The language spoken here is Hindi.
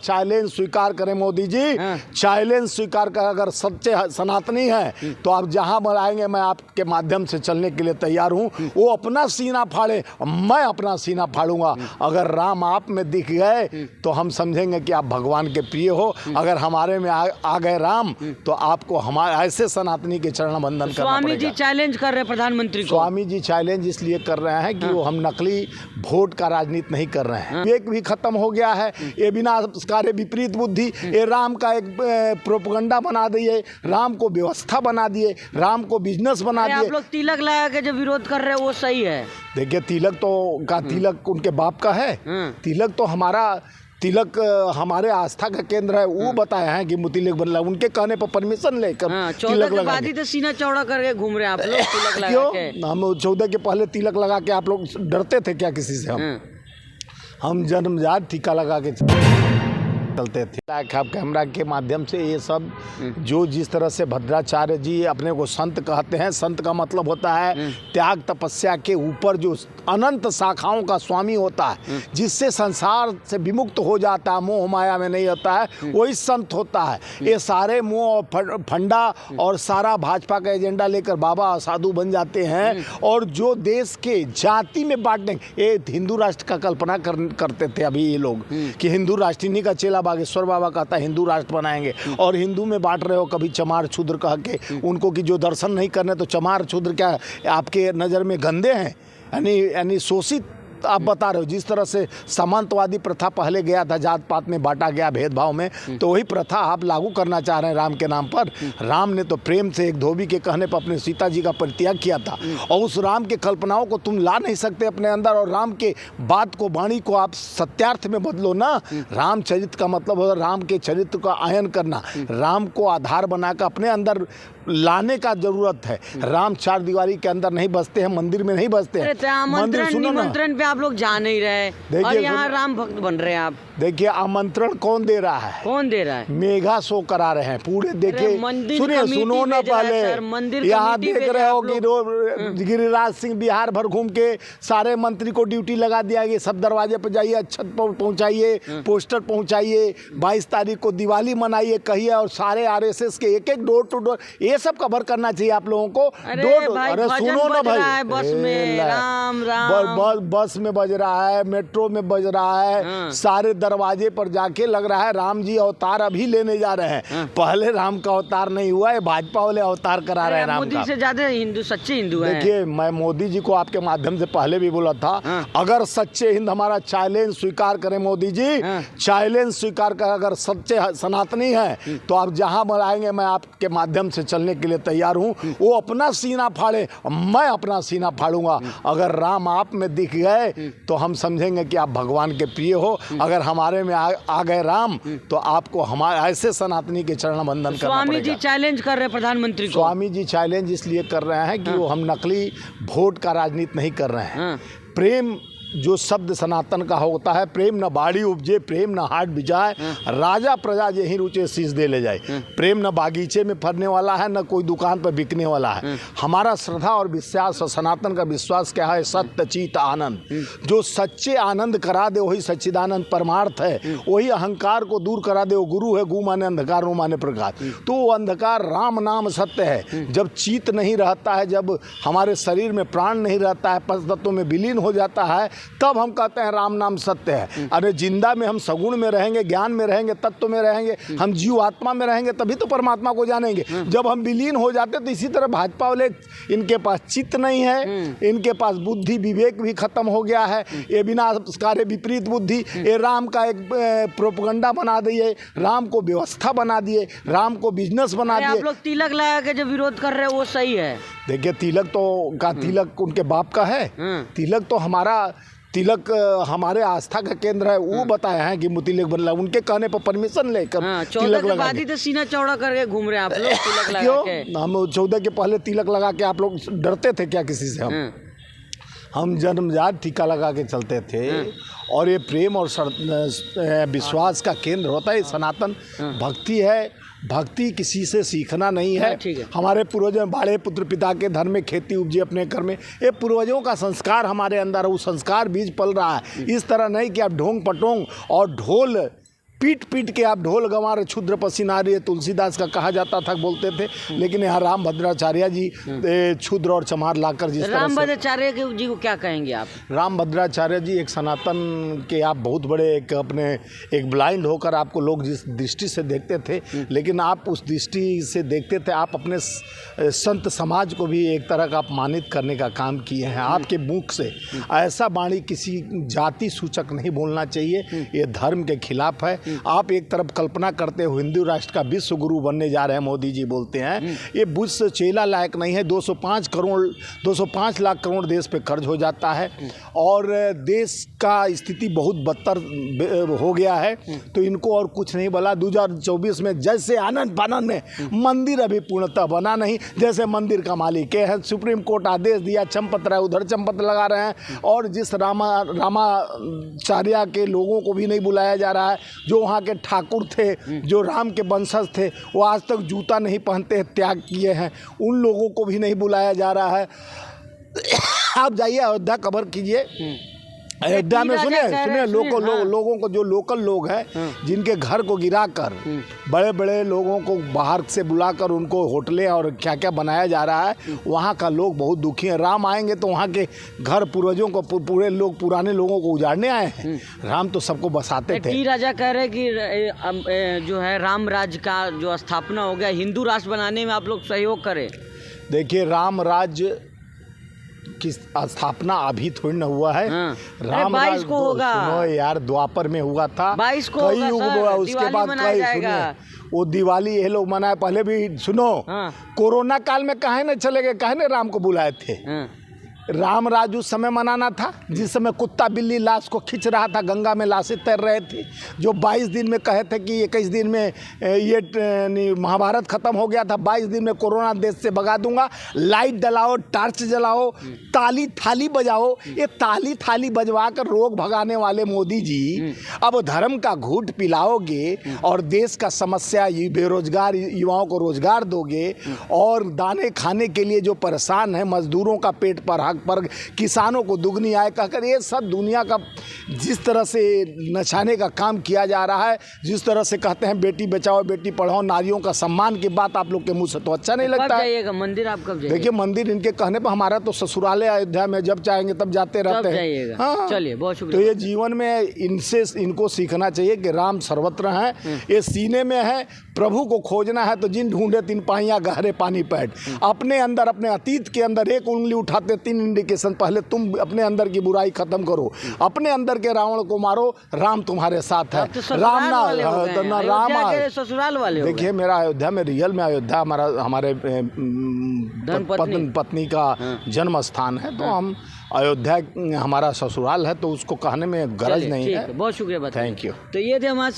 चैलेंज स्वीकार करें मोदी जी, चैलेंज स्वीकार कर, अगर सच्चे सनातनी हैं तो आप जहां बुलाएंगे मैं आपके माध्यम से चलने के लिए तैयार हूं। वो अपना सीना फाड़े, मैं अपना सीना फाड़ूंगा। अगर राम आप में दिख गए तो हम समझेंगे कि आप भगवान के प्रिय हो। अगर हमारे में आ गए राम तो आपको हमारे ऐसे सनातनी के चरण बंधन करना पड़ेगा। स्वामी जी चैलेंज कर रहे हैं प्रधानमंत्री को। स्वामी जी चैलेंज इसलिए कर रहे हैं कि वो हम नकली वोट का राजनीति नहीं कर रहे हैं। विवेक भी खत्म हो गया है। ये बिना कार्य विपरीत बुद्धि, ये राम का एक प्रोपगंडा बना दिए, राम को व्यवस्था बना दिए, राम को बिजनेस बना दिए। आप लोग तिलक लगा के जो विरोध कर रहे हैं वो सही है? देखिए तिलक तिलक उनके बाप का है। तिलक हमारे आस्था का केंद्र है। वो बताया है कि तिलक बनला, उनके कहने पर परमिशन लेकर तिलक लगा के तो सीना चौड़ा करके घूम रहे हैं आप लोग तिलक लगा के। हम 14 के पहले तिलक लगा के आप लोग डरते थे क्या किसी से? हम जन्मजात टीका लगा के चलते थे। कैमरा के माध्यम से ये सब जो जिस तरह से भद्राचार्य जी अपने को संत कहते हैं, संत का मतलब होता है त्याग तपस्या के ऊपर जो अनंत शाखाओं का स्वामी होता है, जिससे संसार से विमुक्त हो जाता है, मोह माया में नहीं होता है, वही संत होता है। ये सारे मोह और फंडा और सारा भाजपा का एजेंडा लेकर बाबा साधु बन जाते हैं और जो देश के जाति में बांटने, ये हिंदू राष्ट्र का कल्पना करते थे अभी ये लोग कि हिंदू राष्ट्र, इन्हीं का चेला बागेश्वर बाबा कहता है हिंदू राष्ट्र बनाएंगे और हिंदू में बांट रहे हो कभी चमार क्षुद्र कह के उनको कि जो दर्शन नहीं करने तो चमार क्षुद्र क्या आपके नज़र में गंदे हैं, यानी शोषित आप बता रहे हो। जिस तरह से सामंतवादी प्रथा पहले गया था, जात पात में बांटा गया भेदभाव में, तो वही प्रथा आप लागू करना चाह रहे हैं राम के नाम पर। राम ने तो प्रेम से एक धोबी के कहने पर अपने सीता जी का परित्याग किया था और उस राम के कल्पनाओं को तुम ला नहीं सकते अपने अंदर और राम के बात को, वाणी को आप सत्यार्थ में बदलो ना। राम चरित्र का मतलब होगा राम के चरित्र का आयन करना, राम को आधार बनाकर अपने अंदर लाने का जरूरत है। राम चार दीवारी के अंदर नहीं बसते हैं, मंदिर में नहीं बसते हैं। मंदिर सुनो ना, आप लोग जा नहीं रहे और यहाँ राम भक्त बन रहे हैं आप। देखिए आमंत्रण कौन दे रहा है? कौन दे रहा है? मेगा शो करा रहे हैं पूरे। देखिए सुनो ना, पहले यहाँ देख रहे हो कि गिरिराज सिंह बिहार भर घूम के सारे मंत्री को ड्यूटी लगा दिया गया, सब दरवाजे पर जाइए, छत पर पहुँचाइए, पोस्टर पहुँचाइए, 22 तारीख को दिवाली मनाइए कहिए और सारे RSS के एक डोर टू डोर ये सब कवर करना चाहिए आप लोगों को। अरे सुनो ना भाई, बस में राम राम, बस में बज रहा है, मेट्रो में बज रहा है, सारे दरवाजे पर जाके लग रहा है राम जी अवतार अभी लेने जा रहे हैं। पहले राम का अवतार नहीं हुआ है, भाजपा वाले अवतार करा रहे हैं राम का। मोदी से ज्यादा हिंदू सच्चे हिंदू हैं। देखिए मैं मोदी जी को आपके माध्यम से पहले भी बोला था, अगर सच्चे हिंद हमारा चैलेंज स्वीकार करें मोदी जी, चैलेंज स्वीकार कर, अगर सच्चे सनातनी हैं तो आप जहां बुलाएंगे मैं आपके माध्यम से चलने के लिए तैयार हूं। वो अपना सीना फाड़े, मैं अपना सीना फाड़ूंगा। अगर राम आप में दिख गए तो हम समझेंगे कि आप भगवान के प्रिय हो। अगर हमारे में आ गए राम तो आपको हमारे ऐसे सनातनी के चरण बंधन करना पड़ेगा। स्वामी जी चैलेंज कर रहे हैं प्रधानमंत्री को। स्वामी जी चैलेंज इसलिए कर रहे हैं कि वो हम नकली वोट का राजनीति नहीं कर रहे हैं। प्रेम जो शब्द सनातन का होता है, प्रेम न बाड़ी उपजे, प्रेम न हाट बिजाए, राजा प्रजा यही रुचे शीश दे ले जाए। प्रेम न बागीचे में फरने वाला है, न कोई दुकान पर बिकने वाला है। हमारा श्रद्धा और विश्वास और सनातन का विश्वास क्या है? सत्य चित आनंद। जो सच्चे आनंद करा दे वही सच्चिदानंद परमार्थ है, वही अहंकार को दूर करा दे। वो गुरु है, गु माने अंधकार, रू माने प्रकाश। तो वो अंधकार राम नाम सत्य है। जब चित नहीं रहता है, जब हमारे शरीर में प्राण नहीं रहता है, पंच तत्वों में विलीन हो जाता है, तब हम कहते हैं राम नाम सत्य है। अरे जिंदा में हम सगुण में रहेंगे, ज्ञान में रहेंगे, तत्व में रहेंगे, हम जीव आत्मा में रहेंगे, तभी तो परमात्मा को जानेंगे। जब हम विलीन हो जाते तो इसी तरह भाजपा वाले, इनके पास चित्त नहीं है, इनके पास बुद्धि विवेक भी खत्म हो गया है। ये बिना कार्य विपरीत बुद्धि, ये राम का एक प्रोपगंडा बना दिए, राम को व्यवस्था बना दिए, राम को बिजनेस बना दिए। आप लोग तिलक लगा के जो विरोध कर रहे हैं वो सही है? देखिए तिलक उनके बाप का है। तिलक हमारे आस्था का केंद्र है। वो बताया है कि तिलक बनला, उनके कहने पर परमिशन लेकर तिलक लगा के। तो सीना चौड़ा करके घूम रहे हैं आप लोग तिलक लगा के। हम 14 के पहले तिलक लगा के आप लोग डरते थे क्या किसी से? हम जन्मजात टीका लगा के चलते थे और ये प्रेम और विश्वास का केंद्र होता है। सनातन भक्ति है, भक्ति किसी से सीखना नहीं है। हमारे पूर्वजों बाड़े पुत्र पिता के धर्म में खेती उपजे अपने घर में, ये पूर्वजों का संस्कार हमारे अंदर है। वो संस्कार बीज पल रहा है। इस तरह नहीं कि आप ढोंग पटोंग और ढोल पीट पीट के आप ढोल गंवार क्षुद्र पसीनारी तुलसीदास का कहा जाता था, बोलते थे। लेकिन यहाँ राम भद्राचार्य जी क्षुद्र और चमार लाकर जिस तरह राम भद्राचार्य जी को क्या कहेंगे आप? राम भद्राचार्य जी एक सनातन के आप बहुत बड़े एक ब्लाइंड होकर आपको लोग जिस दृष्टि से देखते थे, लेकिन आप उस दृष्टि से देखते थे, आप अपने संत समाज को भी एक तरह का अपमानित करने का काम किए हैं। आपके मुख से ऐसा वाणी किसी जाति सूचक नहीं बोलना चाहिए, ये धर्म के खिलाफ है। आप एक तरफ कल्पना करते हो हिंदू राष्ट्र का विश्व गुरु बनने जा रहे हैं, मोदी जी बोलते हैं, ये विश्व चेला लायक नहीं है। 205 लाख करोड़ देश पे कर्ज हो जाता है और देश का स्थिति बहुत बदतर हो गया है, तो इनको और कुछ नहीं बोला। 2024 में जैसे आनंद फानंद में मंदिर अभी पूर्णतः बना नहीं, जैसे मंदिर का मालिक है, सुप्रीम कोर्ट आदेश दिया, चंपत रहा उधर चंपत लगा रहे हैं, और जिस रामाचार्य के लोगों को भी नहीं बुलाया जा रहा है, जो वहाँ के ठाकुर थे, जो राम के वंशज थे, वो आज तक जूता नहीं पहनते, त्याग किए हैं, उन लोगों को भी नहीं बुलाया जा रहा है। आप जाइए अयोध्या कवर कीजिए, अयोध्या में सुनिए लोगों को, जो लोकल लोग हैं जिनके घर को गिराकर बड़े बड़े लोगों को बाहर से बुलाकर उनको होटलें और क्या क्या बनाया जा रहा है, वहाँ का लोग बहुत दुखी हैं। राम आएंगे तो वहाँ के घर पूर्वजों को पुराने लोगों को उजाड़ने आए हैं, राम तो सबको बसाते थे। राजा कह रहे कि जो है राम राज्य का जो स्थापना हो गया, हिंदू राष्ट्र बनाने में आप लोग सहयोग करें। देखिए राम राज्य की स्थापना अभी थोड़ी न हुआ है, राम 22 को होगा। सुनो यार, द्वापर में हुआ था, 22 को कई युग हुआ, उसके बाद कई सुनिए वो दिवाली ये लोग मनाए। पहले भी सुनो, कोरोना काल में काहे न चले गए, काहे न राम को बुलाए थे? राम राज उस समय मनाना था जिस समय कुत्ता बिल्ली लाश को खींच रहा था, गंगा में लाशें तैर रहे थे, जो 22 दिन में कहे थे कि 21 दिन में ये महाभारत खत्म हो गया था, 22 दिन में कोरोना देश से भगा दूंगा। लाइट जलाओ, टार्च जलाओ, ताली थाली बजाओ, ये ताली थाली बजवा कर रोग भगाने वाले मोदी जी अब धर्म का घूंट पिलाओगे और देश का समस्या बेरोजगार युवाओं को रोजगार दोगे, और दाने खाने के लिए जो परेशान है, मजदूरों का पेट पर हक पर, किसानों को दुगनी आय कहकर, ये सब दुनिया का जिस तरह से नचाने का काम किया जा रहा है, जिस तरह से कहते हैं बेटी बचाओ बेटी पढ़ाओ, नारियों का सम्मान की बात आप लोग के मुंह से तो अच्छा नहीं लगता है। मंदिर आप कब जाइएगा? देखिए मंदिर इनके कहने पर, हमारा तो ससुराल है अयोध्या में, जब चाहेंगे तब जाते रहते हैं। हाँ, चलिए बहुत शुक्रिया। तो ये जीवन में इनको सीखना चाहिए कि राम सर्वत्र हैं, ये सीने में है। प्रभु को खोजना है तो जिन ढूंढे तीन पाइयाँ गहरे पानी पैठ। अपने अंदर, अपने अतीत के अंदर एक उंगली उठाते तीन इंडिकेशन, पहले तुम अपने अंदर की बुराई खत्म करो, अपने अंदर के रावण को मारो, राम तुम्हारे साथ है। राम ना राम ससुराल वाले। देखिए मेरा अयोध्या में रियल में अयोध्या हमारे पत्नी का जन्म स्थान है, तो हम अयोध्या हमारा ससुराल है, तो उसको कहने में गरज नहीं है। बहुत शुक्रिया, थैंक यू। तो ये थे हमारे